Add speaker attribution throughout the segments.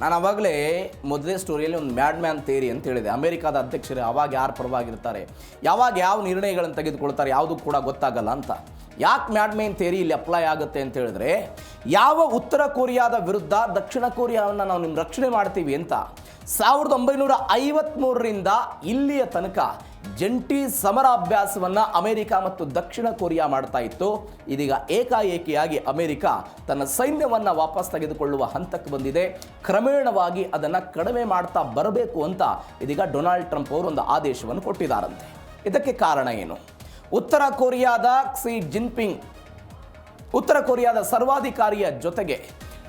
Speaker 1: ನಾನು ಆವಾಗಲೇ ಮೊದಲೇ ಸ್ಟೋರಿಯಲ್ಲಿ ಒಂದು ಮ್ಯಾಡ್ ಮ್ಯಾನ್ ಥಿಯರಿ ಅಂತ ಹೇಳಿದೆ. ಅಮೆರಿಕಾದ ಅಧ್ಯಕ್ಷರು ಅವಾಗ ಯಾರು ಪರವಾಗಿರ್ತಾರೆ, ಯಾವಾಗ ಯಾವ ನಿರ್ಣಯಗಳನ್ನು ತೆಗೆದುಕೊಳ್ತಾರೆ ಯಾವುದು ಕೂಡ ಗೊತ್ತಾಗಲ್ಲ ಅಂತ. ಯಾಕೆ ಮ್ಯಾಡ್ ಮ್ಯಾನ್ ಥಿಯರಿ ಇಲ್ಲಿ ಅಪ್ಲೈ ಆಗುತ್ತೆ ಅಂತ ಹೇಳಿದ್ರೆ, ಯಾವ ಉತ್ತರ ಕೊರಿಯಾದ ವಿರುದ್ಧ ದಕ್ಷಿಣ ಕೊರಿಯಾವನ್ನು ನಾವು ನಿಮ್ಮ ರಕ್ಷಣೆ ಮಾಡ್ತೀವಿ ಅಂತ 1953ರಿಂದ ಇಲ್ಲಿಯ ತನಕ ಜಂಟಿ ಸಮರಾಭ್ಯಾಸವನ್ನು ಅಮೆರಿಕ ಮತ್ತು ದಕ್ಷಿಣ ಕೊರಿಯಾ ಮಾಡ್ತಾ ಇತ್ತು. ಇದೀಗ ಏಕಾಏಕಿಯಾಗಿ ಅಮೆರಿಕ ತನ್ನ ಸೈನ್ಯವನ್ನು ವಾಪಸ್ ತೆಗೆದುಕೊಳ್ಳುವ ಹಂತಕ್ಕೆ ಬಂದಿದೆ. ಕ್ರಮೇಣವಾಗಿ ಅದನ್ನು ಕಡಿಮೆ ಮಾಡ್ತಾ ಬರಬೇಕು ಅಂತ ಇದೀಗ ಡೊನಾಲ್ಡ್ ಟ್ರಂಪ್ ಅವರು ಒಂದು ಆದೇಶವನ್ನು ಕೊಟ್ಟಿದ್ದಾರಂತೆ. ಇದಕ್ಕೆ ಕಾರಣ ಏನು? ಉತ್ತರ ಕೊರಿಯಾದ ಕ್ಸಿ ಜಿನ್ಪಿಂಗ್, ಉತ್ತರ ಕೊರಿಯಾದ ಸರ್ವಾಧಿಕಾರಿಯ ಜೊತೆಗೆ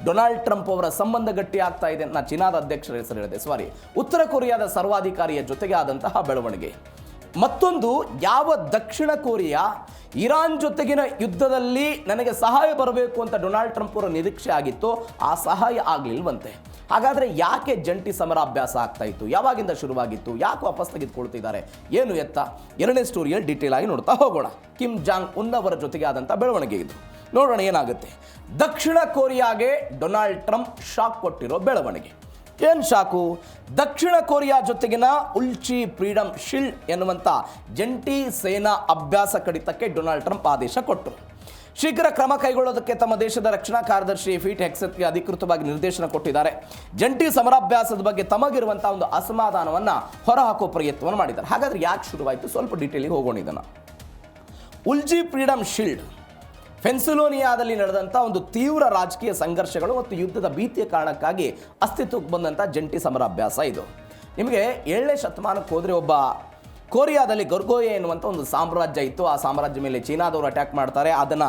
Speaker 1: ಡೊನಾಲ್ಡ್ ಟ್ರಂಪ್ ಅವರ ಸಂಬಂಧ ಗಟ್ಟಿ ಆಗ್ತಾ ಇದೆ. ನಾನು ಚೀನಾದ ಅಧ್ಯಕ್ಷರ ಹೆಸರು ಹೇಳಿದೆ, ಉತ್ತರ ಕೊರಿಯಾದ ಸರ್ವಾಧಿಕಾರಿಯ ಜೊತೆಗೆ ಆದಂತಹ ಬೆಳವಣಿಗೆ. ಮತ್ತೊಂದು, ಯಾವ ದಕ್ಷಿಣ ಕೊರಿಯಾ ಇರಾನ್ ಜೊತೆಗಿನ ಯುದ್ಧದಲ್ಲಿ ನನಗೆ ಸಹಾಯ ಬರಬೇಕು ಅಂತ ಡೊನಾಲ್ಡ್ ಟ್ರಂಪ್ ಅವರ ನಿರೀಕ್ಷೆ ಆಗಿತ್ತು, ಆ ಸಹಾಯ ಆಗಲಿಲ್ವಂತೆ. ಹಾಗಾದರೆ ಯಾಕೆ ಜಂಟಿ ಸಮರಾಭ್ಯಾಸ ಆಗ್ತಾ ಇತ್ತು? ಯಾವಾಗಿಂದ ಶುರುವಾಗಿತ್ತು? ಯಾಕೆ ವಾಪಸ್ ತೆಗೆದುಕೊಳ್ತಿದ್ದಾರೆ? ಏನು ಎತ್ತ? ಎರಡನೇ ಸ್ಟೋರಿಯಲ್ಲಿ ಡೀಟೇಲ್ ಆಗಿ ನೋಡ್ತಾ ಹೋಗೋಣ. ಕಿಮ್ ಜಾಂಗ್ ಉನ್ ಅವರ ಜೊತೆಗೆ ಆದಂಥ ಬೆಳವಣಿಗೆ ಇದು. ನೋಡೋಣ ಏನಾಗುತ್ತೆ. ದಕ್ಷಿಣ ಕೊರಿಯಾಗೆ ಡೊನಾಲ್ಡ್ ಟ್ರಂಪ್ ಶಾಕ್ ಕೊಟ್ಟಿರೋ ಬೆಳವಣಿಗೆ. ಏನು ಶಾಕು? ದಕ್ಷಿಣ ಕೊರಿಯಾ ಜೊತೆಗಿನ ಉಲ್ಚಿ ಫ್ರೀಡಮ್ ಶೀಲ್ಡ್ ಎನ್ನುವಂಥ ಜಂಟಿ ಸೇನಾ ಅಭ್ಯಾಸ ಕಡಿತಕ್ಕೆ ಡೊನಾಲ್ಡ್ ಟ್ರಂಪ್ ಆದೇಶ ಕೊಟ್ಟರು. ಶೀಘ್ರ ಕ್ರಮ ಕೈಗೊಳ್ಳೋದಕ್ಕೆ ತಮ್ಮ ದೇಶದ ರಕ್ಷಣಾ ಕಾರ್ಯದರ್ಶಿ ಪೀಟ್ ಹೆಗ್ಸೆತ್ಗೆ ಅಧಿಕೃತವಾಗಿ ನಿರ್ದೇಶನ ಕೊಟ್ಟಿದ್ದಾರೆ. ಜಂಟಿ ಸಮರಾಭ್ಯಾಸದ ಬಗ್ಗೆ ತಮಗಿರುವಂಥ ಒಂದು ಅಸಮಾಧಾನವನ್ನು ಹೊರಹಾಕೋ ಪ್ರಯತ್ನವನ್ನು ಮಾಡಿದ್ದಾರೆ. ಹಾಗಾದರೆ ಯಾಕೆ ಶುರುವಾಯಿತು? ಸ್ವಲ್ಪ ಡೀಟೇಲಿಗೆ ಹೋಗೋಣ ಇದನ್ನು. ಉಲ್ಚಿ ಫ್ರೀಡಮ್ ಶೀಲ್ಡ್ ಪೆನ್ಸಿಲ್ವೇನಿಯಾದಲ್ಲಿ ನಡೆದಂಥ ಒಂದು ತೀವ್ರ ರಾಜಕೀಯ ಸಂಘರ್ಷಗಳು ಮತ್ತು ಯುದ್ಧದ ಭೀತಿಯ ಕಾರಣಕ್ಕಾಗಿ ಅಸ್ತಿತ್ವಕ್ಕೆ ಬಂದಂಥ ಜಂಟಿ ಸಮರಾಭ್ಯಾಸ ಇದು. ನಿಮಗೆ 7ನೇ ಶತಮಾನಕ್ಕೆ ಹೋದರೆ ಒಬ್ಬ ಕೊರಿಯಾದಲ್ಲಿ ಗೊರ್ಗೋಯೆ ಎನ್ನುವಂಥ ಒಂದು ಸಾಮ್ರಾಜ್ಯ ಇತ್ತು. ಆ ಸಾಮ್ರಾಜ್ಯ ಮೇಲೆ ಚೀನಾದವರು ಅಟ್ಯಾಕ್ ಮಾಡ್ತಾರೆ. ಅದನ್ನು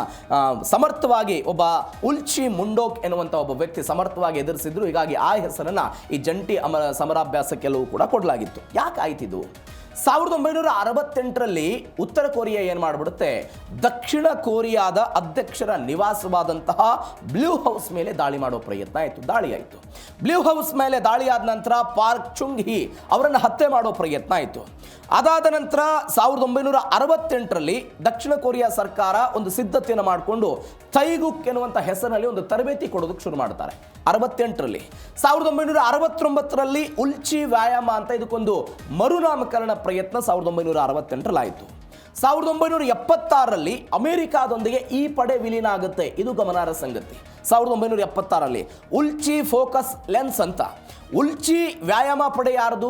Speaker 1: ಸಮರ್ಥವಾಗಿ ಒಬ್ಬ ಉಲ್ಚಿ ಮುಂಡೋಕ್ ಎನ್ನುವಂಥ ಒಬ್ಬ ವ್ಯಕ್ತಿ ಸಮರ್ಥವಾಗಿ ಎದುರಿಸಿದ್ರು. ಹೀಗಾಗಿ ಆ ಹೆಸರನ್ನು ಈ ಜಂಟಿ ಸಮರಾಭ್ಯಾಸಕ್ಕೆಲ್ಲವೂ ಕೂಡ ಕೊಡಲಾಗಿತ್ತು. ಯಾಕೆ ಆಯ್ತಿದು? 1968ರಲ್ಲಿ ಉತ್ತರ ಕೊರಿಯಾ ಏನು ಮಾಡಿಬಿಡುತ್ತೆ, ದಕ್ಷಿಣ ಕೊರಿಯಾದ ಅಧ್ಯಕ್ಷರ ನಿವಾಸವಾದಂತಹ ಬ್ಲೂ ಹೌಸ್ ಮೇಲೆ ದಾಳಿ ಮಾಡೋ ಪ್ರಯತ್ನ ಆಯಿತು. ದಾಳಿ ಆಯಿತು. ಬ್ಲೂ ಹೌಸ್ ಮೇಲೆ ದಾಳಿ ಆದ ನಂತರ ಪಾರ್ಕ್ chung hee ಅವರನ್ನು ಹತ್ಯೆ ಮಾಡೋ ಪ್ರಯತ್ನ ಆಯಿತು. ಅದಾದ ನಂತರ 1968ರಲ್ಲಿ ದಕ್ಷಿಣ ಕೊರಿಯಾ ಸರ್ಕಾರ ಒಂದು ಸಿದ್ಧತೆಯನ್ನು ಮಾಡಿಕೊಂಡು ತೈಗುಕ್ ಎನ್ನುವಂಥ ಹೆಸರಿನಲ್ಲಿ ಒಂದು ತರಬೇತಿ ಕೊಡೋದಕ್ಕೆ ಶುರು ಮಾಡ್ತಾರೆ 68ರಲ್ಲಿ. 1969ರಲ್ಲಿ ಉಲ್ಚಿ ವ್ಯಾಯಾಮ ಅಂತ ಇದಕ್ಕೊಂದು ಮರುನಾಮಕರಣ ಪ್ರಯತ್ನ 1968ರಲ್ಲಿ ಆಯಿತು. 1976ರಲ್ಲಿ ಅಮೆರಿಕಾದೊಂದಿಗೆ ಈ ಪಡೆ ವಿಲೀನ ಆಗುತ್ತೆ. ಇದು ಗಮನಾರ್ಹ ಸಂಗತಿ. 1976ರಲ್ಲಿ ಉಲ್ಚಿ ಫೋಕಸ್ ಲೆನ್ಸ್ ಅಂತ. ಉಲ್ಚಿ ವ್ಯಾಯಾಮ ಪಡೆ ಯಾರ್ದು?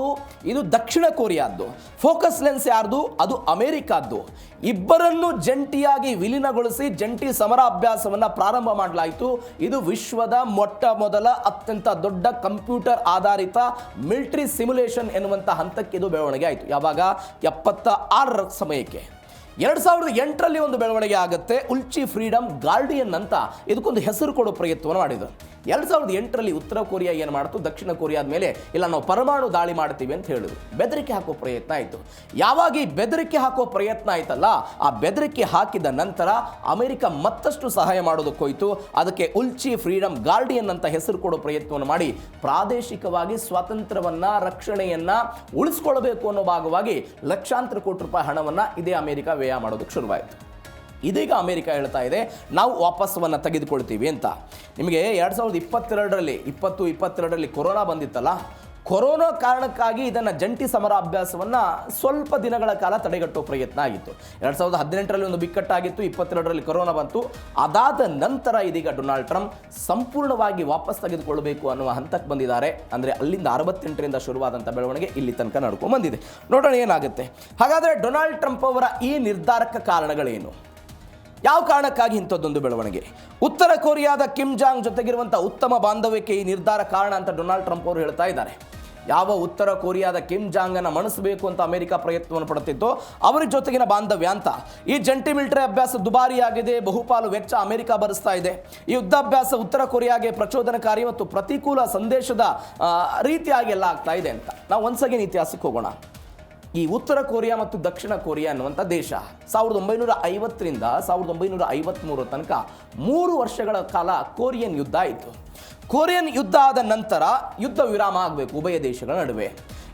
Speaker 1: ಇದು ದಕ್ಷಿಣ ಕೊರಿಯಾದ್ದು. ಫೋಕಸ್ ಲೆನ್ಸ್ ಯಾರ್ದು? ಅದು ಅಮೆರಿಕಾದ್ದು. ಇಬ್ಬರನ್ನು ಜಂಟಿಯಾಗಿ ವಿಲೀನಗೊಳಿಸಿ ಜಂಟಿ ಸಮರಾಭ್ಯಾಸವನ್ನು ಪ್ರಾರಂಭ ಮಾಡಲಾಯಿತು. ಇದು ವಿಶ್ವದ ಮೊಟ್ಟ ಮೊದಲ ಅತ್ಯಂತ ದೊಡ್ಡ ಕಂಪ್ಯೂಟರ್ ಆಧಾರಿತ ಮಿಲಿಟರಿ ಸಿಮ್ಯುಲೇಷನ್ ಎನ್ನುವಂಥ ಹಂತಕ್ಕೆ ಇದು ಬೆಳವಣಿಗೆ ಆಯಿತು. ಯಾವಾಗ? 76ರ ಸಮಯಕ್ಕೆ. 2008ರಲ್ಲಿ ಒಂದು ಬೆಳವಣಿಗೆ ಆಗುತ್ತೆ. ಉಲ್ಚಿ ಫ್ರೀಡಮ್ ಗಾರ್ಡಿಯನ್ ಅಂತ ಇದಕ್ಕೊಂದು ಹೆಸರು ಕೊಡೋ ಪ್ರಯತ್ನವನ್ನು ಮಾಡಿದರು. 2008ರಲ್ಲಿ ಉತ್ತರ ಕೊರಿಯಾ ಏನು ಮಾಡ್ತು, ದಕ್ಷಿಣ ಕೊರಿಯಾದ ಮೇಲೆ ಇಲ್ಲ ನಾವು ಪರಮಾಣು ದಾಳಿ ಮಾಡ್ತೀವಿ ಅಂತ ಹೇಳಿದ್ರು. ಬೆದರಿಕೆ ಹಾಕೋ ಪ್ರಯತ್ನ ಆಯಿತು. ಯಾವಾಗ ಈ ಬೆದರಿಕೆ ಹಾಕೋ ಪ್ರಯತ್ನ ಆಯ್ತಲ್ಲ, ಆ ಬೆದರಿಕೆ ಹಾಕಿದ ನಂತರ ಅಮೆರಿಕ ಮತ್ತಷ್ಟು ಸಹಾಯ ಮಾಡೋದಕ್ಕೆ ಹೋಯಿತು. ಅದಕ್ಕೆ ಉಲ್ಚಿ ಫ್ರೀಡಮ್ ಗಾರ್ಡಿಯನ್ ಅಂತ ಹೆಸರು ಕೊಡೋ ಪ್ರಯತ್ನವನ್ನು ಮಾಡಿ ಪ್ರಾದೇಶಿಕವಾಗಿ ಸ್ವಾತಂತ್ರ್ಯವನ್ನು ರಕ್ಷಣೆಯನ್ನು ಉಳಿಸ್ಕೊಳ್ಬೇಕು ಅನ್ನೋ ಭಾಗವಾಗಿ ಲಕ್ಷಾಂತರ ಕೋಟಿ ರೂಪಾಯಿ ಹಣವನ್ನು ಇದೇ ಅಮೆರಿಕ ವ್ಯಯ ಮಾಡೋದಕ್ಕೆ ಶುರುವಾಯಿತು. ಇದೀಗ ಅಮೆರಿಕ ಹೇಳ್ತಾ ಇದೆ ನಾವು ವಾಪಸ್ಸನ್ನು ತೆಗೆದುಕೊಳ್ತೀವಿ ಅಂತ. ನಿಮಗೆ 2022ರಲ್ಲಿ ಕೊರೋನಾ ಬಂದಿತ್ತಲ್ಲ, ಕೊರೋನಾ ಕಾರಣಕ್ಕಾಗಿ ಇದನ್ನು ಜಂಟಿ ಸಮರಾಭ್ಯಾಸವನ್ನು ಸ್ವಲ್ಪ ದಿನಗಳ ಕಾಲ ತಡೆಗಟ್ಟುವ ಪ್ರಯತ್ನ ಆಗಿತ್ತು. 2018ರಲ್ಲಿ ಒಂದು ಬಿಕ್ಕಟ್ಟಾಗಿತ್ತು, 22ರಲ್ಲಿ ಕೊರೋನಾ ಬಂತು. ಅದಾದ ನಂತರ ಇದೀಗ ಡೊನಾಲ್ಡ್ ಟ್ರಂಪ್ ಸಂಪೂರ್ಣವಾಗಿ ವಾಪಸ್ ತೆಗೆದುಕೊಳ್ಳಬೇಕು ಅನ್ನುವ ಹಂತಕ್ಕೆ ಬಂದಿದ್ದಾರೆ. ಅಂದರೆ ಅಲ್ಲಿಂದ 68ರಿಂದ ಶುರುವಾದಂಥ ಬೆಳವಣಿಗೆ ಇಲ್ಲಿ ತನಕ ನಡ್ಕೊಂಡು ಬಂದಿದೆ. ನೋಡೋಣ ಏನಾಗುತ್ತೆ. ಹಾಗಾದರೆ ಡೊನಾಲ್ಡ್ ಟ್ರಂಪ್ ಅವರ ಈ ನಿರ್ಧಾರಕ್ಕೆ ಕಾರಣಗಳೇನು? ಯಾವ ಕಾರಣಕ್ಕಾಗಿ ಇಂಥದ್ದೊಂದು ಬೆಳವಣಿಗೆ? ಉತ್ತರ ಕೊರಿಯಾದ ಕಿಮ್ ಜಾಂಗ್ ಜೊತೆಗಿರುವಂಥ ಉತ್ತಮ ಬಾಂಧವ್ಯಕ್ಕೆ ಈ ನಿರ್ಧಾರ ಕಾರಣ ಅಂತ ಡೊನಾಲ್ಡ್ ಟ್ರಂಪ್ ಅವರು ಹೇಳ್ತಾ ಇದ್ದಾರೆ. ಯಾವ ಉತ್ತರ ಕೊರಿಯಾದ ಕಿಮ್ ಜಾಂಗನ್ನು ಮಣಿಸಬೇಕು ಅಂತ ಅಮೆರಿಕ ಪ್ರಯತ್ನವನ್ನು ಪಡುತ್ತಿತ್ತು, ಅವರ ಜೊತೆಗಿನ ಬಾಂಧವ್ಯ ಅಂತ. ಈ ಜಂಟಿ ಮಿಲಿಟರಿ ಅಭ್ಯಾಸ ದುಬಾರಿಯಾಗಿದೆ, ಬಹುಪಾಲು ವೆಚ್ಚ ಅಮೆರಿಕ ಭರಿಸ್ತಾ ಇದೆ. ಈ ಯುದ್ಧಾಭ್ಯಾಸ ಉತ್ತರ ಕೊರಿಯಾಗೆ ಪ್ರಚೋದನಕಾರಿ ಮತ್ತು ಪ್ರತಿಕೂಲ ಸಂದೇಶದ ರೀತಿಯಾಗಿ ಎಲ್ಲ ಆಗ್ತಾ ಇದೆ ಅಂತ. ನಾವು ಒಂದ್ಸಗೆ ಇತಿಹಾಸಕ್ಕೆ ಹೋಗೋಣ. ಈ ಉತ್ತರ ಕೊರಿಯಾ ಮತ್ತು ದಕ್ಷಿಣ ಕೊರಿಯಾ ಅನ್ನುವಂಥ ದೇಶ 1950ರಿಂದ 1953 ತನಕ 3 ವರ್ಷಗಳ ಕಾಲ ಕೊರಿಯನ್ ಯುದ್ಧ ಆಯಿತು. ಕೊರಿಯನ್ ಯುದ್ಧ ಆದ ನಂತರ ಯುದ್ಧ ವಿರಾಮ ಆಗಬೇಕು ಉಭಯ ದೇಶಗಳ ನಡುವೆ.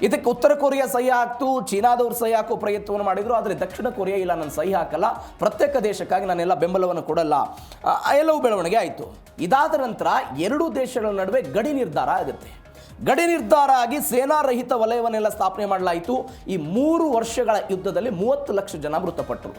Speaker 1: ಇದಕ್ಕೆ ಉತ್ತರ ಕೊರಿಯಾ ಸಹಿ ಹಾಕ್ತು, ಚೀನಾದವರು ಸಹಿ ಹಾಕೋ ಪ್ರಯತ್ನವನ್ನು ಮಾಡಿದರು. ಆದರೆ ದಕ್ಷಿಣ ಕೊರಿಯಾ ಇಲ್ಲ ನಾನು ಸಹಿ ಹಾಕಲ್ಲ, ಪ್ರತ್ಯೇಕ ದೇಶಕ್ಕಾಗಿ ನಾನೆಲ್ಲ ಬೆಂಬಲವನ್ನು ಕೊಡಲ್ಲ, ಎಲ್ಲವೂ ಬೆಳವಣಿಗೆ ಆಯಿತು. ಇದಾದ ನಂತರ ಎರಡೂ ದೇಶಗಳ ನಡುವೆ ಗಡಿ ನಿರ್ಧಾರ ಆಗುತ್ತೆ. ಗಡಿ ನಿರ್ಧಾರ ಆಗಿ ಸೇನಾರಹಿತ ವಲಯವನ್ನೆಲ್ಲ ಸ್ಥಾಪನೆ ಮಾಡಲಾಯಿತು. ಈ 3 ವರ್ಷಗಳ ಯುದ್ಧದಲ್ಲಿ 30 ಲಕ್ಷ ಜನ ಮೃತಪಟ್ಟರು.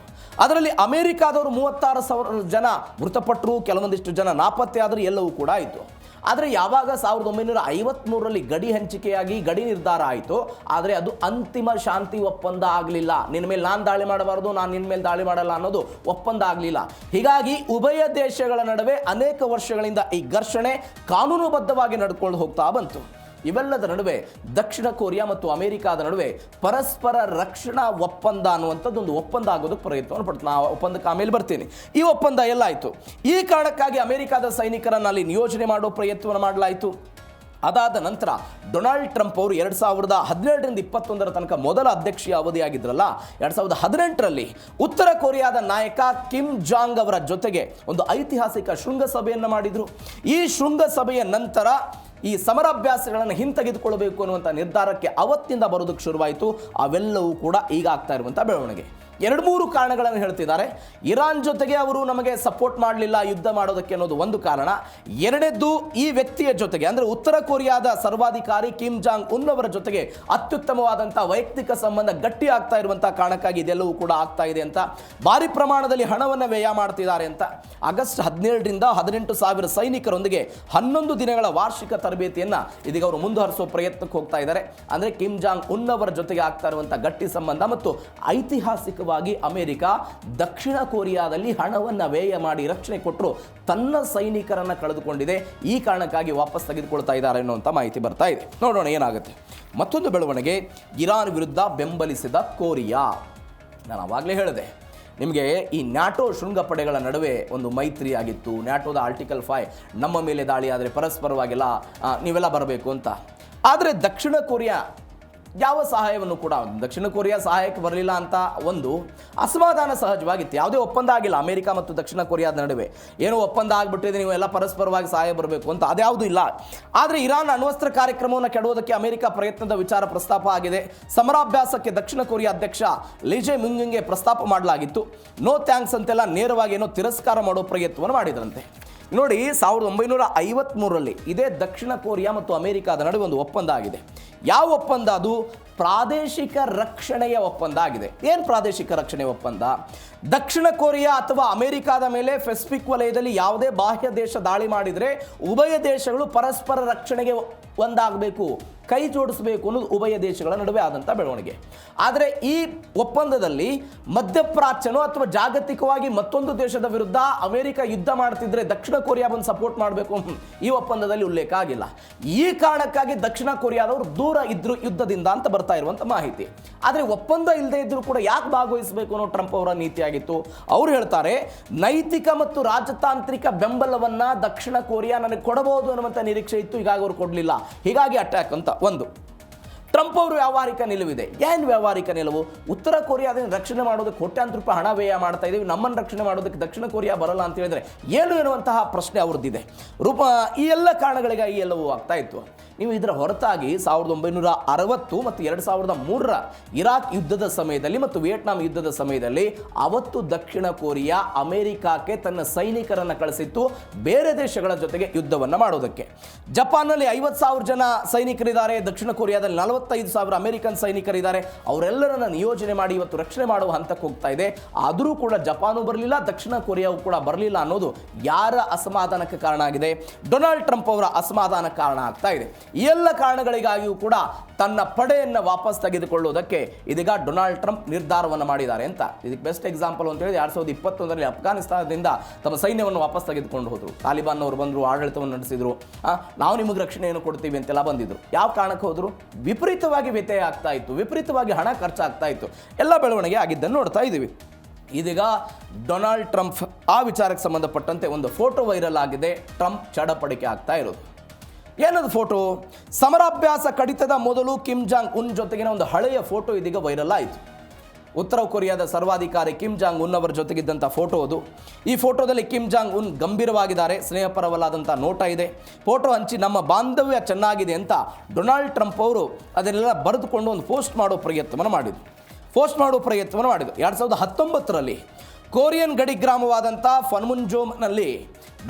Speaker 1: ಅದರಲ್ಲಿ ಅಮೆರಿಕಾದವರು 36,000 ಜನ ಮೃತಪಟ್ಟರು, ಕೆಲವೊಂದಿಷ್ಟು ಜನ ನಾಪತ್ತೆ ಆದರೂ ಎಲ್ಲವೂ ಕೂಡ ಆಯಿತು. ಆದರೆ ಯಾವಾಗ 1953ರಲ್ಲಿ ಗಡಿ ಹಂಚಿಕೆಯಾಗಿ ಗಡಿ ನಿರ್ಧಾರ ಆಯಿತು, ಆದರೆ ಅದು ಅಂತಿಮ ಶಾಂತಿ ಒಪ್ಪಂದ ಆಗಲಿಲ್ಲ. ನಿನ್ನ ಮೇಲೆ ನಾನು ದಾಳಿ ಮಾಡಬಾರ್ದು, ನಾನು ನಿನ್ನ ಮೇಲೆ ದಾಳಿ ಮಾಡಲ್ಲ ಅನ್ನೋದು ಒಪ್ಪಂದ ಆಗಲಿಲ್ಲ. ಹೀಗಾಗಿ ಉಭಯ ದೇಶಗಳ ನಡುವೆ ಅನೇಕ ವರ್ಷಗಳಿಂದ ಈ ಘರ್ಷಣೆ ಕಾನೂನುಬದ್ಧವಾಗಿ ನಡ್ಕೊಂಡು ಹೋಗ್ತಾ ಬಂತು. ಇವೆಲ್ಲದ ನಡುವೆ ದಕ್ಷಿಣ ಕೊರಿಯಾ ಮತ್ತು ಅಮೆರಿಕಾದ ನಡುವೆ ಪರಸ್ಪರ ರಕ್ಷಣಾ ಒಪ್ಪಂದ ಅನ್ನುವಂಥದ್ದು ಒಂದು ಒಪ್ಪಂದ ಆಗೋದಕ್ಕೆ ಪ್ರಯತ್ನವನ್ನು ಪಡ್ತು. ನಾವು ಒಪ್ಪಂದಕ್ಕೆ ಆಮೇಲೆ ಬರ್ತೀನಿ. ಈ ಒಪ್ಪಂದ ಎಲ್ಲ ಆಯಿತು. ಈ ಕಾರಣಕ್ಕಾಗಿ ಅಮೆರಿಕಾದ ಸೈನಿಕರನ್ನು ಅಲ್ಲಿ ನಿಯೋಜನೆ ಮಾಡೋ ಪ್ರಯತ್ನವನ್ನು ಮಾಡಲಾಯಿತು. ಅದಾದ ನಂತರ ಡೊನಾಲ್ಡ್ ಟ್ರಂಪ್ ಅವರು 2017ರಿಂದ 2021 ತನಕ ಮೊದಲ ಅಧ್ಯಕ್ಷೀಯ ಅವಧಿಯಾಗಿದ್ರಲ್ಲ, 2018ರಲ್ಲಿ ಉತ್ತರ ಕೊರಿಯಾದ ನಾಯಕ ಕಿಮ್ ಜಾಂಗ್ ಅವರ ಜೊತೆಗೆ ಒಂದು ಐತಿಹಾಸಿಕ ಶೃಂಗಸಭೆಯನ್ನು ಮಾಡಿದರು. ಈ ಶೃಂಗಸಭೆಯ ನಂತರ ಈ ಸಮರಾಭ್ಯಾಸಗಳನ್ನು ಹಿಂತೆಗೆದುಕೊಳ್ಳಬೇಕು ಅನ್ನುವಂಥ ನಿರ್ಧಾರಕ್ಕೆ ಅವತ್ತಿಂದ ಬರೋದಕ್ಕೆ ಶುರುವಾಯಿತು. ಅವೆಲ್ಲವೂ ಕೂಡ ಈಗ ಆಗ್ತಾ ಇರುವಂಥ ಬೆಳವಣಿಗೆ. 2-3 ಕಾರಣಗಳನ್ನು ಹೇಳ್ತಿದ್ದಾರೆ. ಇರಾನ್ ಜೊತೆಗೆ ಅವರು ನಮಗೆ ಸಪೋರ್ಟ್ ಮಾಡಲಿಲ್ಲ ಯುದ್ಧ ಮಾಡೋದಕ್ಕೆ ಅನ್ನೋದು ಒಂದು ಕಾರಣ. ಎರಡನೇದ್ದು, ಈ ವ್ಯಕ್ತಿಯ ಜೊತೆಗೆ ಅಂದರೆ ಉತ್ತರ ಕೊರಿಯಾದ ಸರ್ವಾಧಿಕಾರಿ ಕಿಮ್ ಜಾಂಗ್ ಉನ್ ಅವರ ಜೊತೆಗೆ ಅತ್ಯುತ್ತಮವಾದಂಥ ವೈಯಕ್ತಿಕ ಸಂಬಂಧ ಗಟ್ಟಿ ಆಗ್ತಾ ಇರುವಂಥ ಕಾರಣಕ್ಕಾಗಿ ಇದೆಲ್ಲವೂ ಕೂಡ ಆಗ್ತಾ ಇದೆ ಅಂತ. ಭಾರಿ ಪ್ರಮಾಣದಲ್ಲಿ ಹಣವನ್ನು ವ್ಯಯ ಮಾಡ್ತಿದ್ದಾರೆ ಅಂತ. ಆಗಸ್ಟ್ 17ರಿಂದ 18,000 ಸೈನಿಕರೊಂದಿಗೆ 11 ದಿನಗಳ ವಾರ್ಷಿಕ ತರಬೇತಿಯನ್ನು ಇದೀಗ ಅವರು ಮುಂದುವರಿಸುವ ಪ್ರಯತ್ನಕ್ಕೆ ಹೋಗ್ತಾ ಇದ್ದಾರೆ. ಅಂದರೆ ಕಿಮ್ ಜಾಂಗ್ ಉನ್ ಅವರ ಜೊತೆಗೆ ಆಗ್ತಾ ಇರುವಂಥ ಗಟ್ಟಿ ಸಂಬಂಧ ಮತ್ತು ಐತಿಹಾಸಿಕ ಅಮೆರಿಕ ದಕ್ಷಿಣ ಕೊರಿಯಾದಲ್ಲಿ ಹಣವನ್ನು ವ್ಯಯ ಮಾಡಿ ರಕ್ಷಣೆ ಕೊಟ್ಟರು ತನ್ನ ಸೈನಿಕರನ್ನ ಕಳೆದುಕೊಂಡಿದೆ. ಈ ಕಾರಣಕ್ಕಾಗಿ ವಾಪಸ್ ತೆಗೆದುಕೊಳ್ತಾ ಇದ್ದಾರೆ ಅನ್ನುವಂಥ ಮಾಹಿತಿ ಬರ್ತಾ ಇದೆ. ನೋಡೋಣ ಏನಾಗುತ್ತೆ. ಮತ್ತೊಂದು ಬೆಳವಣಿಗೆ, ಇರಾನ್ ವಿರುದ್ಧ ಬೆಂಬಲಿಸಿದ ಕೊರಿಯಾ. ನಾನು ಆವಾಗಲೇ ಹೇಳಿದೆ ನಿಮಗೆ, ಈ ನ್ಯಾಟೋ ಶೃಂಗಪಡೆಗಳ ನಡುವೆ ಒಂದು ಮೈತ್ರಿ ಆಗಿತ್ತು. ನ್ಯಾಟೋದ ಆರ್ಟಿಕಲ್ 5 ನಮ್ಮ ಮೇಲೆ ದಾಳಿ ಆದರೆ ಪರಸ್ಪರವಾಗೆಲ್ಲ ನೀವೆಲ್ಲ ಬರಬೇಕು ಅಂತ. ಆದರೆ ದಕ್ಷಿಣ ಕೊರಿಯಾ ಯಾವ ಸಹಾಯವನ್ನು ಕೂಡ, ದಕ್ಷಿಣ ಕೊರಿಯಾ ಸಹಾಯಕ್ಕೆ ಬರಲಿಲ್ಲ ಅಂತ ಒಂದು ಅಸಮಾಧಾನ ಸಹಜವಾಗಿತ್ತು. ಯಾವುದೇ ಒಪ್ಪಂದ ಆಗಿಲ್ಲ ಅಮೆರಿಕ ಮತ್ತು ದಕ್ಷಿಣ ಕೊರಿಯಾದ ನಡುವೆ. ಏನೋ ಒಪ್ಪಂದ ಆಗಿಬಿಟ್ಟಿದೆ, ನೀವು ಎಲ್ಲ ಪರಸ್ಪರವಾಗಿ ಸಹಾಯ ಬರಬೇಕು ಅಂತ, ಅದ್ಯಾವುದೂ ಇಲ್ಲ. ಆದರೆ ಇರಾನ್ ಅಣ್ವಸ್ತ್ರ ಕಾರ್ಯಕ್ರಮವನ್ನು ಕೆಡವೋದಕ್ಕೆ ಅಮೆರಿಕ ಪ್ರಯತ್ನದ ವಿಚಾರ ಪ್ರಸ್ತಾಪ ಆಗಿದೆ. ಸಮರಾಭ್ಯಾಸಕ್ಕೆ ದಕ್ಷಿಣ ಕೊರಿಯಾ ಅಧ್ಯಕ್ಷ ಲೀ ಜೆ ಮಿಂಗ್ಗೆ ಪ್ರಸ್ತಾಪ ಮಾಡಲಾಗಿತ್ತು. ನೋ ಥ್ಯಾಂಕ್ಸ್ ಅಂತೆಲ್ಲ ನೇರವಾಗಿ ಏನೋ ತಿರಸ್ಕಾರ ಮಾಡೋ ಪ್ರಯತ್ನವನ್ನು ಮಾಡಿದ್ರಂತೆ. ನೋಡಿ, 1953ರಲ್ಲಿ ಇದೇ ದಕ್ಷಿಣ ಕೊರಿಯಾ ಮತ್ತು ಅಮೆರಿಕಾದ ನಡುವೆ ಒಂದು ಒಪ್ಪಂದ ಆಗಿದೆ. ಯಾವ ಒಪ್ಪಂದ ಅದು? ಪ್ರಾದೇಶಿಕ ರಕ್ಷಣೆಯ ಒಪ್ಪಂದ ಆಗಿದೆ. ಏನು ಪ್ರಾದೇಶಿಕ ರಕ್ಷಣೆ ಒಪ್ಪಂದ? ದಕ್ಷಿಣ ಕೊರಿಯಾ ಅಥವಾ ಅಮೆರಿಕಾದ ಮೇಲೆ ಪೆಸಿಫಿಕ್ ವಲಯದಲ್ಲಿ ಯಾವುದೇ ಬಾಹ್ಯ ದೇಶ ದಾಳಿ ಮಾಡಿದರೆ ಉಭಯ ದೇಶಗಳು ಪರಸ್ಪರ ರಕ್ಷಣೆಗೆ ಒಂದಾಗಬೇಕು, ಕೈ ಜೋಡಿಸಬೇಕು ಅನ್ನೋದು ಉಭಯ ದೇಶಗಳ ನಡುವೆ ಆದಂಥ ಬೆಳವಣಿಗೆ. ಆದರೆ ಈ ಒಪ್ಪಂದದಲ್ಲಿ ಮಧ್ಯಪ್ರಾಚ್ಯನೋ ಅಥವಾ ಜಾಗತಿಕವಾಗಿ ಮತ್ತೊಂದು ದೇಶದ ವಿರುದ್ಧ ಅಮೆರಿಕ ಯುದ್ಧ ಮಾಡ್ತಿದ್ರೆ ದಕ್ಷಿಣ ಕೊರಿಯಾ ಬಂದು ಸಪೋರ್ಟ್ ಮಾಡಬೇಕು, ಈ ಒಪ್ಪಂದದಲ್ಲಿ ಉಲ್ಲೇಖ ಆಗಿಲ್ಲ. ಈ ಕಾರಣಕ್ಕಾಗಿ ದಕ್ಷಿಣ ಕೊರಿಯಾದವರು ದೂರ ಇದ್ರು ಯುದ್ಧದಿಂದ ಅಂತ ಬರ್ತಾ ಇರುವಂಥ ಮಾಹಿತಿ. ಆದರೆ ಒಪ್ಪಂದ ಇಲ್ಲದೆ ಇದ್ರೂ ಕೂಡ ಯಾಕೆ ಭಾಗವಹಿಸಬೇಕು ಅನ್ನೋ ಟ್ರಂಪ್ ಅವರ ನೀತಿಯಾಗಿತ್ತು. ಅವರು ಹೇಳ್ತಾರೆ, ನೈತಿಕ ಮತ್ತು ರಾಜತಾಂತ್ರಿಕ ಬೆಂಬಲವನ್ನ ದಕ್ಷಿಣ ಕೊರಿಯಾ ನನಗೆ ಕೊಡಬಹುದು ಅನ್ನುವಂಥ ನಿರೀಕ್ಷೆ ಇತ್ತು, ಹೀಗಾಗಿ ಅವರು ಕೊಡಲಿಲ್ಲ, ಹೀಗಾಗಿ ಅಟ್ಯಾಕ್ ಅಂತ ಒಂದು. ಟ್ರಂಪ್ ಅವರು ವ್ಯಾವಹಾರಿಕ ನಿಲುವಿದೆ. ಏನು ವ್ಯಾವಹಾರಿಕ ನಿಲುವು? ಉತ್ತರ ಕೊರಿಯಾದಿಂದ ರಕ್ಷಣೆ ಮಾಡೋದಕ್ಕೆ ಕೋಟ್ಯಾಂತರ ರೂಪಾಯಿ ಹಣ ವ್ಯಯ ಮಾಡ್ತಾ ಇದ್ದೀವಿ, ನಮ್ಮನ್ನು ರಕ್ಷಣೆ ಮಾಡೋದಕ್ಕೆ ದಕ್ಷಿಣ ಕೊರಿಯಾ ಬರಲ್ಲ ಅಂತ ಹೇಳಿದ್ರೆ ಏನು ಎನ್ನುವಂತಹ ಪ್ರಶ್ನೆ ಅವ್ರದ್ದಿದೆ. ಈ ಎಲ್ಲ ಕಾರಣಗಳಿಗಾಗಿ ಎಲ್ಲವೂ ಆಗ್ತಾ ಇತ್ತು. ನೀವು ಇದರ ಹೊರತಾಗಿ 1960 ಮತ್ತು 2003ರ ಇರಾಕ್ ಯುದ್ಧದ ಸಮಯದಲ್ಲಿ ಮತ್ತು ವಿಯೆಟ್ನಾಂ ಯುದ್ಧದ ಸಮಯದಲ್ಲಿ ಅವತ್ತು ದಕ್ಷಿಣ ಕೊರಿಯಾ ಅಮೆರಿಕಕ್ಕೆ ತನ್ನ ಸೈನಿಕರನ್ನು ಕಳಿಸಿತ್ತು ಬೇರೆ ದೇಶಗಳ ಜೊತೆಗೆ ಯುದ್ಧವನ್ನು ಮಾಡೋದಕ್ಕೆ. ಜಪಾನ್ನಲ್ಲಿ 50,000 ಜನ ಸೈನಿಕರಿದ್ದಾರೆ, ದಕ್ಷಿಣ ಕೊರಿಯಾದಲ್ಲಿ 45,000 ಅಮೆರಿಕನ್ ಸೈನಿಕರಿದ್ದಾರೆ. ಅವರೆಲ್ಲರನ್ನ ನಿಯೋಜನೆ ಮಾಡಿ ಇವತ್ತು ರಕ್ಷಣೆ ಮಾಡುವ ಹಂತಕ್ಕೆ ಹೋಗ್ತಾ ಇದೆ. ಆದರೂ ಕೂಡ ಜಪಾನು ಬರಲಿಲ್ಲ, ದಕ್ಷಿಣ ಕೊರಿಯಾವು ಕೂಡ ಬರಲಿಲ್ಲ ಅನ್ನೋದು ಯಾರ ಅಸಮಾಧಾನಕ್ಕೆ ಕಾರಣ ಆಗಿದೆ? ಡೊನಾಲ್ಡ್ ಟ್ರಂಪ್ ಅವರ ಅಸಮಾಧಾನ ಕಾರಣ ಆಗ್ತಾ ಇದೆ. ಈ ಎಲ್ಲ ಕಾರಣಗಳಿಗಾಗಿಯೂ ಕೂಡ ತನ್ನ ಪಡೆಯನ್ನು ವಾಪಸ್ ತೆಗೆದುಕೊಳ್ಳುವುದಕ್ಕೆ ಇದೀಗ ಡೊನಾಲ್ಡ್ ಟ್ರಂಪ್ ನಿರ್ಧಾರವನ್ನು ಮಾಡಿದ್ದಾರೆ ಅಂತ. ಇದಕ್ಕೆ ಬೆಸ್ಟ್ ಎಕ್ಸಾಂಪಲ್ ಅಂತ ಹೇಳಿ 2021ರಲ್ಲಿ ಅಫ್ಘಾನಿಸ್ತಾನದಿಂದ ತಮ್ಮ ಸೈನ್ಯವನ್ನು ವಾಪಸ್ ತೆಗೆದುಕೊಂಡು ಹೋದರು. ತಾಲಿಬಾನ್ ಅವರು ಬಂದರು, ಆಡಳಿತವನ್ನು ನಡೆಸಿದರು, ನಾವು ನಿಮಗೆ ರಕ್ಷಣೆಯನ್ನು ಕೊಡ್ತೀವಿ ಅಂತೆಲ್ಲ ಬಂದಿದ್ರು. ಯಾವ ಕಾರಣಕ್ಕೆ ಹೋದರು? ವಿಪರೀತವಾಗಿ ವ್ಯತ್ಯಯ ಆಗ್ತಾ ಇತ್ತು, ವಿಪರೀತವಾಗಿ ಹಣ ಖರ್ಚಾಗ್ತಾ ಇತ್ತು, ಎಲ್ಲ ಬೆಳವಣಿಗೆ ಆಗಿದ್ದನ್ನು ನೋಡ್ತಾ ಇದ್ದೀವಿ. ಇದೀಗ ಡೊನಾಲ್ಡ್ ಟ್ರಂಪ್ ಆ ವಿಚಾರಕ್ಕೆ ಸಂಬಂಧಪಟ್ಟಂತೆ ಒಂದು ಫೋಟೋ ವೈರಲ್ ಆಗಿದೆ. ಟ್ರಂಪ್ ಚಡಪಡಿಕೆ ಆಗ್ತಾ ಇರೋದು. ಏನದು ಫೋಟೋ? ಸಮರಾಭ್ಯಾಸ ಕಡಿತದ ಮೊದಲು ಕಿಮ್ ಜಾಂಗ್ ಉನ್ ಜೊತೆಗಿನ ಒಂದು ಹಳೆಯ ಫೋಟೋ ಇದೀಗ ವೈರಲ್ ಆಯಿತು. ಉತ್ತರ ಕೊರಿಯಾದ ಸರ್ವಾಧಿಕಾರಿ ಕಿಮ್ ಜಾಂಗ್ ಉನ್ ಅವರ ಜೊತೆಗಿದ್ದಂಥ ಫೋಟೋ ಅದು. ಈ ಫೋಟೋದಲ್ಲಿ ಕಿಮ್ ಜಾಂಗ್ ಉನ್ ಗಂಭೀರವಾಗಿದ್ದಾರೆ, ಸ್ನೇಹಪರವಲ್ಲಾದಂಥ ನೋಟ ಇದೆ. ಫೋಟೋ ಹಂಚಿ ನಮ್ಮ ಬಾಂಧವ್ಯ ಚೆನ್ನಾಗಿದೆ ಅಂತ ಡೊನಾಲ್ಡ್ ಟ್ರಂಪ್ ಅವರು ಅದನ್ನೆಲ್ಲ ಬರೆದುಕೊಂಡು ಒಂದು ಪೋಸ್ಟ್ ಮಾಡೋ ಪ್ರಯತ್ನವನ್ನು ಮಾಡಿದರು. 2019ರಲ್ಲಿ ಕೊರಿಯನ್ ಗಡಿ ಗ್ರಾಮವಾದಂಥ ಫನ್ಮುನ್ಜೋಮ್ನಲ್ಲಿ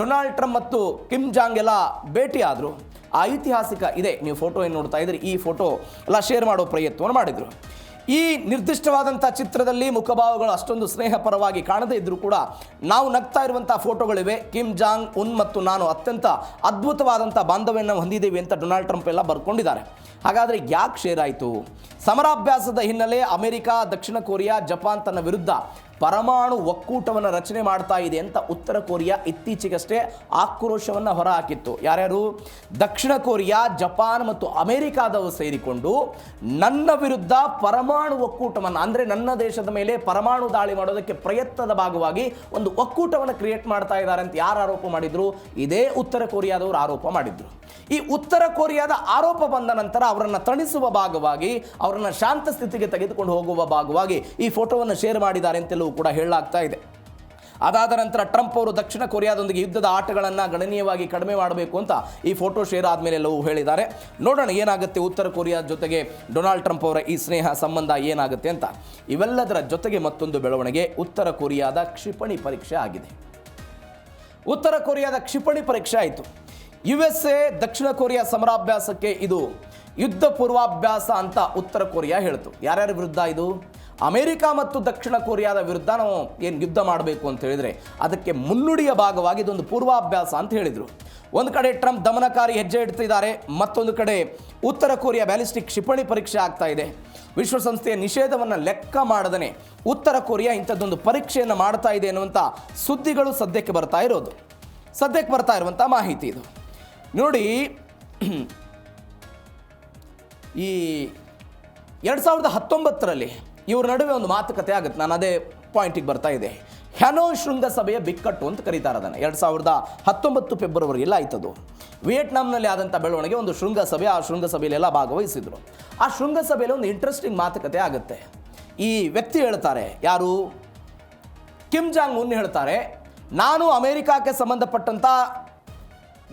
Speaker 1: ಡೊನಾಲ್ಡ್ ಟ್ರಂಪ್ ಮತ್ತು ಕಿಮ್ ಜಾಂಗ್ ಎಲ್ಲ ಭೇಟಿ ಆದರು. ಆ ಐತಿಹಾಸಿಕ ಇದೆ, ನೀವು ಫೋಟೋ ಏನು ನೋಡ್ತಾ ಇದ್ರಿ, ಈ ಫೋಟೋ ಎಲ್ಲ ಶೇರ್ ಮಾಡೋ ಪ್ರಯತ್ನವನ್ನು ಮಾಡಿದರು. ಈ ನಿರ್ದಿಷ್ಟವಾದಂಥ ಚಿತ್ರದಲ್ಲಿ ಮುಖಭಾವಗಳು ಅಷ್ಟೊಂದು ಸ್ನೇಹಪರವಾಗಿ ಕಾಣದೇ ಇದ್ದರೂ ಕೂಡ ನಾವು ನಗ್ತಾ ಇರುವಂಥ ಫೋಟೋಗಳಿವೆ. ಕಿಮ್ ಜಾಂಗ್ ಉನ್ ಮತ್ತು ನಾನು ಅತ್ಯಂತ ಅದ್ಭುತವಾದಂಥ ಬಾಂಧವ್ಯವನ್ನು ಹೊಂದಿದ್ದೀವಿ ಅಂತ ಡೊನಾಲ್ಡ್ ಟ್ರಂಪ್ ಎಲ್ಲ ಬರ್ಕೊಂಡಿದ್ದಾರೆ. ಹಾಗಾದರೆ ಯಾಕೆ ಶೇರ್ ಆಯಿತು? ಸಮರಾಭ್ಯಾಸದ ಹಿನ್ನೆಲೆ ಅಮೆರಿಕ, ದಕ್ಷಿಣ ಕೊರಿಯಾ, ಜಪಾನ್ ತನ್ನ ವಿರುದ್ಧ ಪರಮಾಣು ಒಕ್ಕೂಟವನ್ನು ರಚನೆ ಮಾಡ್ತಾ ಇದೆ ಅಂತ ಉತ್ತರ ಕೊರಿಯಾ ಇತ್ತೀಚೆಗಷ್ಟೇ ಆಕ್ರೋಶವನ್ನು ಹೊರಹಾಕಿತ್ತು. ಯಾರ್ಯಾರು? ದಕ್ಷಿಣ ಕೊರಿಯಾ, ಜಪಾನ್ ಮತ್ತು ಅಮೆರಿಕಾದವರು ಸೇರಿಕೊಂಡು ನನ್ನ ವಿರುದ್ಧ ಪರಮಾಣು ಒಕ್ಕೂಟವನ್ನು, ಅಂದರೆ ನನ್ನ ದೇಶದ ಮೇಲೆ ಪರಮಾಣು ದಾಳಿ ಮಾಡೋದಕ್ಕೆ ಪ್ರಯತ್ನದ ಭಾಗವಾಗಿ ಒಂದು ಒಕ್ಕೂಟವನ್ನು ಕ್ರಿಯೇಟ್ ಮಾಡ್ತಾ ಇದ್ದಾರೆ ಅಂತ ಯಾರು ಆರೋಪ ಮಾಡಿದ್ರು? ಇದೇ ಉತ್ತರ ಕೊರಿಯಾದವರು ಆರೋಪ ಮಾಡಿದ್ರು. ಈ ಉತ್ತರ ಕೊರಿಯಾದ ಆರೋಪ ಬಂದ ನಂತರ ಅವರನ್ನು ತಣಿಸುವ ಭಾಗವಾಗಿ, ಅವರನ್ನು ಶಾಂತ ಸ್ಥಿತಿಗೆ ತೆಗೆದುಕೊಂಡು ಹೋಗುವ ಭಾಗವಾಗಿ ಈ ಫೋಟೋವನ್ನು ಶೇರ್ ಮಾಡಿದ್ದಾರೆ ಅಂತೆಲ್ಲೂ ಕೂಡ ಹೇಳಲಾಗ್ತಾ ಇದೆ. ಅದಾದ ನಂತರ ಟ್ರಂಪ್ ಅವರು ದಕ್ಷಿಣ ಕೊರಿಯಾದೊಂದಿಗೆ ಯುದ್ಧದ ಆಟಗಳನ್ನು ಗಣನೀಯವಾಗಿ ಕಡಿಮೆ ಮಾಡಬೇಕು ಅಂತ ಈ ಫೋಟೋ ಶೇರ್ ಆದಮೇಲೆ ಎಲ್ಲವೂ ಹೇಳಿದ್ದಾರೆ. ನೋಡೋಣ ಏನಾಗುತ್ತೆ ಉತ್ತರ ಕೊರಿಯಾ ಜೊತೆಗೆ ಡೊನಾಲ್ಡ್ ಟ್ರಂಪ್ ಅವರ ಈ ಸ್ನೇಹ ಸಂಬಂಧ ಏನಾಗುತ್ತೆ ಅಂತ. ಇವೆಲ್ಲದರ ಜೊತೆಗೆ ಮತ್ತೊಂದು ಬೆಳವಣಿಗೆ, ಉತ್ತರ ಕೊರಿಯಾದ ಕ್ಷಿಪಣಿ ಪರೀಕ್ಷೆ ಆಗಿದೆ. ಉತ್ತರ ಕೊರಿಯಾದ ಕ್ಷಿಪಣಿ ಪರೀಕ್ಷೆ ಆಯಿತು. USA ದಕ್ಷಿಣ ಕೊರಿಯಾ ಸಮರಾಭ್ಯಾಸಕ್ಕೆ ಇದು ಯುದ್ಧ ಪೂರ್ವಾಭ್ಯಾಸ ಅಂತ ಉತ್ತರ ಕೊರಿಯಾ ಹೇಳ್ತು. ಯಾರ್ಯಾರ ವಿರುದ್ಧ ಇದು? ಅಮೆರಿಕ ಮತ್ತು ದಕ್ಷಿಣ ಕೊರಿಯಾದ ವಿರುದ್ಧ ನಾವು ಏನು ಯುದ್ಧ ಮಾಡಬೇಕು ಅಂತ ಹೇಳಿದರೆ ಅದಕ್ಕೆ ಮುನ್ನುಡಿಯ ಭಾಗವಾಗಿ ಇದೊಂದು ಪೂರ್ವಾಭ್ಯಾಸ ಅಂತ ಹೇಳಿದರು. ಒಂದು ಕಡೆ ಟ್ರಂಪ್ ದಮನಕಾರಿ ಹೆಜ್ಜೆ ಇಡ್ತಿದ್ದಾರೆ, ಮತ್ತೊಂದು ಕಡೆ ಉತ್ತರ ಕೊರಿಯಾ ಬ್ಯಾಲಿಸ್ಟಿಕ್ ಕ್ಷಿಪಣಿ ಪರೀಕ್ಷೆ ಆಗ್ತಾ ಇದೆ. ವಿಶ್ವಸಂಸ್ಥೆಯ ನಿಷೇಧವನ್ನು ಲೆಕ್ಕ ಮಾಡದೇ ಉತ್ತರ ಕೊರಿಯಾ ಇಂಥದ್ದೊಂದು ಪರೀಕ್ಷೆಯನ್ನು ಮಾಡ್ತಾ ಇದೆ ಅನ್ನುವಂಥ ಸುದ್ದಿಗಳು ಸದ್ಯಕ್ಕೆ ಬರ್ತಾ ಇರುವಂಥ ಮಾಹಿತಿ ಇದು. ನೋಡಿ, ಈ 2019ರಲ್ಲಿ ಇವ್ರ ನಡುವೆ ಒಂದು ಮಾತುಕತೆ ಆಗುತ್ತೆ. ನಾನು ಅದೇ ಪಾಯಿಂಟಿಗೆ ಬರ್ತಾ ಇದೆ. ಹ್ಯಾನೋಯ್ ಶೃಂಗಸಭೆಯ ಬಿಕ್ಕಟ್ಟು ಅಂತ ಕರೀತಾರೆ ಅದನ್ನು. 2019 ಫೆಬ್ರವರಿ ಎಲ್ಲ ಆಯ್ತದು. ವಿಯೆಟ್ನಾಂನಲ್ಲಿ ಆದಂಥ ಬೆಳವಣಿಗೆ, ಒಂದು ಶೃಂಗಸಭೆ, ಆ ಶೃಂಗಸಭೆಯಲ್ಲೆಲ್ಲ ಭಾಗವಹಿಸಿದರು. ಆ ಶೃಂಗಸಭೆಯಲ್ಲಿ ಒಂದು ಇಂಟ್ರೆಸ್ಟಿಂಗ್ ಮಾತುಕತೆ ಆಗುತ್ತೆ. ಈ ವ್ಯಕ್ತಿ ಹೇಳ್ತಾರೆ, ಯಾರು? ಕಿಮ್ ಜಾಂಗ್ ಉನ್ ಹೇಳ್ತಾರೆ, ನಾನು ಅಮೆರಿಕಕ್ಕೆ ಸಂಬಂಧಪಟ್ಟಂಥ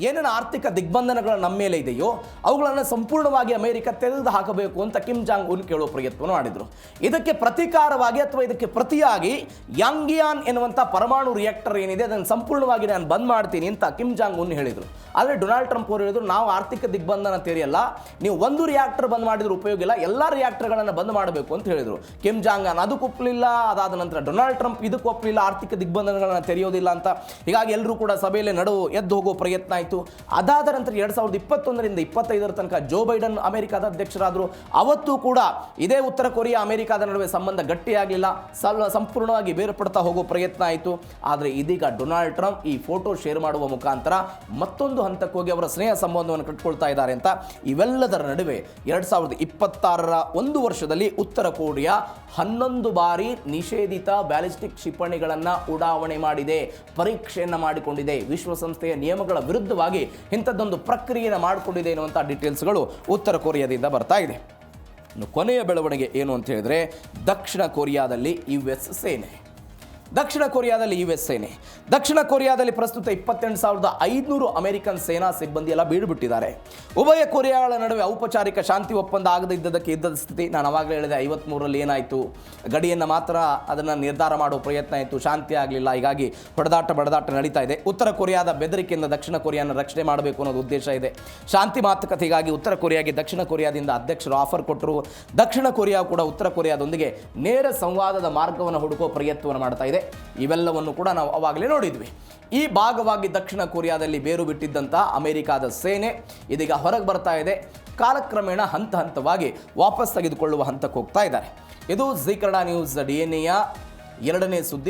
Speaker 1: ಏನೇನು ಆರ್ಥಿಕ ದಿಗ್ಬಂಧನಗಳು ನಮ್ಮ ಮೇಲೆ ಇದೆಯೋ ಅವುಗಳನ್ನು ಸಂಪೂರ್ಣವಾಗಿ ಅಮೆರಿಕ ತೆಗೆದು ಹಾಕಬೇಕು ಅಂತ ಕಿಮ್ ಜಾಂಗ್ ಉನ್ ಕೇಳುವ ಪ್ರಯತ್ನವನ್ನು ಮಾಡಿದರು. ಇದಕ್ಕೆ ಪ್ರತೀಕಾರವಾಗಿ ಅಥವಾ ಇದಕ್ಕೆ ಪ್ರತಿಯಾಗಿ ಯಾಂಗಿಯಾನ್ ಎನ್ನುವಂಥ ಪರಮಾಣು ರಿಯಾಕ್ಟರ್ ಏನಿದೆ ಅದನ್ನು ಸಂಪೂರ್ಣವಾಗಿ ನಾನು ಬಂದ್ ಮಾಡ್ತೀನಿ ಅಂತ ಕಿಮ್ ಜಾಂಗ್ ಉನ್ ಹೇಳಿದರು. ಆದರೆ ಡೊನಾಲ್ಡ್ ಟ್ರಂಪ್ ಅವರು ಹೇಳಿದ್ರು, ನಾವು ಆರ್ಥಿಕ ದಿಗ್ಬಂಧನ ತೆರೆಯಲ್ಲ, ನೀವು ಒಂದು ರಿಯಾಕ್ಟರ್ ಬಂದ್ ಮಾಡಿದ್ರು ಉಪಯೋಗ ಇಲ್ಲ, ಎಲ್ಲ ರಿಯಾಕ್ಟರ್ಗಳನ್ನು ಬಂದ್ ಮಾಡಬೇಕು ಅಂತ ಹೇಳಿದರು. ಕಿಮ್ ಜಾಂಗ್ ಉನ್ ಅದಕ್ಕೆ ಒಪ್ಪಲಿಲ್ಲ. ಅದಾದ ನಂತರ ಡೊನಾಲ್ಡ್ ಟ್ರಂಪ್ ಇದಕ್ಕೆ ಒಪ್ಪಲಿಲ್ಲ, ಆರ್ಥಿಕ ದಿಗ್ಬಂಧನಗಳನ್ನು ತೆರೆಯೋದಿಲ್ಲ ಅಂತ. ಹೀಗಾಗಿ ಎಲ್ಲರೂ ಕೂಡ ಸಭೆಯಲ್ಲಿ ಎದ್ದು ಹೋಗೋ ಪ್ರಯತ್ನ ಆಯಿತು. ಅದಾದ ನಂತರ 2021ರಿಂದ 2025 ತನಕ ಜೋ ಬೈಡನ್ ಅಮೆರಿಕದ ಅಧ್ಯಕ್ಷರಾದರು. ಅವತ್ತು ಕೂಡ ಇದೇ ಉತ್ತರ ಕೊರಿಯಾ ಅಮೆರಿಕದ ನಡುವೆ ಸಂಬಂಧ ಗಟ್ಟಿಯಾಗಲಿಲ್ಲ, ಸಂಪೂರ್ಣವಾಗಿ ಬೇರ್ಪಡ್ತಾ ಹೋಗೋ ಪ್ರಯತ್ನ ಆಯಿತು. ಆದರೆ ಇದೀಗ ಡೊನಾಲ್ಡ್ ಟ್ರಂಪ್ ಈ ಫೋಟೋ ಶೇರ್ ಮಾಡುವ ಮುಖಾಂತರ ಮತ್ತೊಂದು ಹಂತಕ್ಕೆ ಹೋಗಿ ಅವರ ಸ್ನೇಹ ಸಂಬಂಧವನ್ನು ಕಟ್ಕೊಳ್ತಾ ಇದ್ದಾರೆ ಅಂತ. ಇವೆಲ್ಲದರ ನಡುವೆ 2026ರ ಒಂದು ವರ್ಷದಲ್ಲಿ ಉತ್ತರ ಕೊರಿಯಾ 11 ಬಾರಿ ನಿಷೇಧಿತ ಬ್ಯಾಲಿಸ್ಟಿಕ್ ಕ್ಷಿಪಣಿಗಳನ್ನು ಉಡಾವಣೆ ಮಾಡಿದೆ, ಪರೀಕ್ಷೆಯನ್ನು ಮಾಡಿಕೊಂಡಿದೆ. ವಿಶ್ವಸಂಸ್ಥೆಯ ನಿಯಮಗಳ ವಿರುದ್ಧವಾಗಿ ಇಂಥದ್ದೊಂದು ಪ್ರಕ್ರಿಯೆಯನ್ನು ಮಾಡಿಕೊಂಡಿದೆ ಎನ್ನುವಂಥ ಡೀಟೇಲ್ಸ್ಗಳು ಉತ್ತರ ಕೊರಿಯಾದಿಂದ ಬರ್ತಾ ಇದೆ. ಇನ್ನು ಕೊನೆಯ ಬೆಳವಣಿಗೆ ಏನು ಅಂತ ಹೇಳಿದ್ರೆ, ದಕ್ಷಿಣ ಕೊರಿಯಾದಲ್ಲಿ US ಸೇನೆ. ದಕ್ಷಿಣ ಕೊರಿಯಾದಲ್ಲಿ ಪ್ರಸ್ತುತ 28,500 ಅಮೆರಿಕನ್ ಸೇನಾ ಸಿಬ್ಬಂದಿ ಎಲ್ಲ ಬೀಡುಬಿಟ್ಟಿದ್ದಾರೆ. ಉಭಯ ಕೊರಿಯಾಗಳ ನಡುವೆ ಔಪಚಾರಿಕ ಶಾಂತಿ ಒಪ್ಪಂದ ಆಗದಿದ್ದಕ್ಕೆ ಯುದ್ಧದ ಸ್ಥಿತಿ. ನಾನು ಅವಾಗಲೇ ಹೇಳಿದೆ, 53ರಲ್ಲಿ ಏನಾಯಿತು, ಗಡಿಯನ್ನು ಮಾತ್ರ ಅದನ್ನು ನಿರ್ಧಾರ ಮಾಡೋ ಪ್ರಯತ್ನ ಆಯಿತು, ಶಾಂತಿ ಆಗಲಿಲ್ಲ. ಹೀಗಾಗಿ ಬಡದಾಟ ನಡೀತಾ ಇದೆ. ಉತ್ತರ ಕೊರಿಯಾದ ಬೆದರಿಕೆಯಿಂದ ದಕ್ಷಿಣ ಕೊರಿಯಾನ ರಕ್ಷಣೆ ಮಾಡಬೇಕು ಅನ್ನೋದು ಉದ್ದೇಶ ಇದೆ. ಶಾಂತಿ ಮಾತುಕತೆಗಾಗಿ ಉತ್ತರ ಕೊರಿಯಾಗೆ ದಕ್ಷಿಣ ಕೊರಿಯಾದಿಂದ ಅಧ್ಯಕ್ಷರು ಆಫರ್ ಕೊಟ್ಟರು. ದಕ್ಷಿಣ ಕೊರಿಯಾ ಕೂಡ ಉತ್ತರ ಕೊರಿಯಾದೊಂದಿಗೆ ನೇರ ಸಂವಾದದ ಮಾರ್ಗವನ್ನು ಹುಡುಕೋ ಪ್ರಯತ್ನವನ್ನು ಮಾಡ್ತಾ ಇದೆ. ಇವೆಲ್ಲವನ್ನು ಕೂಡ ನಾವು ಅವಾಗಲೇ ನೋಡಿದ್ವಿ. ಈ ಭಾಗವಾಗಿ ದಕ್ಷಿಣ ಕೊರಿಯಾದಲ್ಲಿ ಬೇರು ಬಿಟ್ಟಿದ್ದಂತಹ ಅಮೆರಿಕಾದ ಸೇನೆ ಇದೀಗ ಹೊರಗೆ ಬರ್ತಾ ಇದೆ. ಕಾಲಕ್ರಮೇಣ ಹಂತವಾಗಿ ವಾಪಸ್ ತೆಗೆದುಕೊಳ್ಳುವ ಹಂತಕ್ಕೆ ಹೋಗ್ತಾ ಇದ್ದಾರೆ. ಇದು ಜೀ ಕನ್ನಡ ನ್ಯೂಸ್ DNA ಯ 2ನೇ ಸುದ್ದಿ.